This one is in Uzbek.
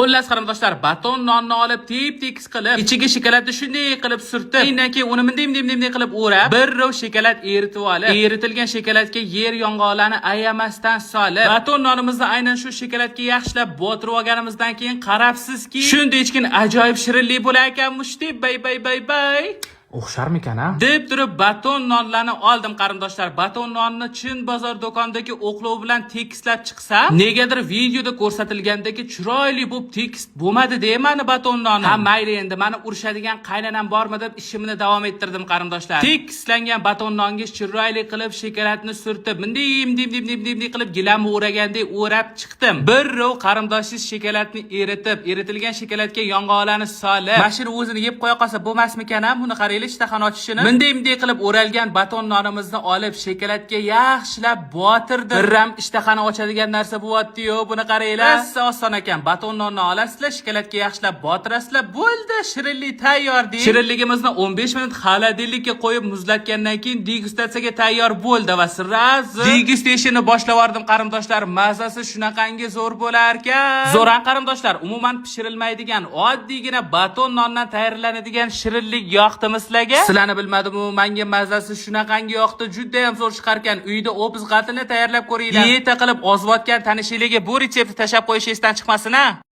Xullas qarindoshlar, baton nonni olib tep-tekis qilib, ichiga shokoladni shunday qilib surtib, undan keyin uni mindim qilib o'rab, bir rov shokolad eritib olib, eritilgan shokoladga yer yong'oqlarni ayamasdan solib, baton nonimizni aynan shu shokoladga yaxshilab botirib olganimizdan keyin qarabsizki, shunday ichkin ajoyib shirinlik bo'lar ekanmish deb bay. O'xsharmikan-a? Deb turib baton nonlarni oldim qarindoshlar. Baton nonni chin bozor do'kondagi o'qlov bilan tekislab chiqsa, negadir videoda ko'rsatilgandagi chiroyli bo'lib tekis bo'lmadi deymani baton nonni. Ha, mayli endi, meni urishadigan qaynanam bormi deb ishimni davom ettirdim qarindoshlar. Tekislangan baton nonga chiroyli qilib shokoladni surtib, mindim qilib gilamni o'ragandek o'rab chiqdim. Bir rov qarindoshsiz shokoladni eritilgan shokoladga yong'oqlarni solib, mashina o'zini yeb qo'ya qolsa bo'lmasmikan-a? Buni qarang. Ishtaxon ochishini minday qilib o'ralgan baton nonimizni olib shokoladga yaxshilab botirdim. Birram ishtaxani ochadigan narsa bo'lyapti-yu, buni qaranglar. Oson ekan. Baton nonni olasizlar, shokoladga yaxshilab botirasizlar, bo'ldi, shirinlik tayyor deydi. Shirinligimizni 15 minut xolodilnikka qo'yib muzlatgandan keyin degustatsiyaga tayyor bo'ldi va sirrazi degustationni boshlavordim qarindoshlar. Mazasi shunaqangi zo'r bo'lar ekan. Zo'ran qarindoshlar, umuman pishirilmaydigan, oddiygina baton nondan tayyorlanadigan shirinlik yoqdimi sizlarni bilmadim-u, menga mazasi shunaqangi yoqdi, juda ham zo'r chiqar ekan. Uyda o'piz g'atini tayyorlab ko'ringlar. Dieta qilib ozvatgan tanishingizni bu retseptni tashab qo'yish esdan chiqmasin-a.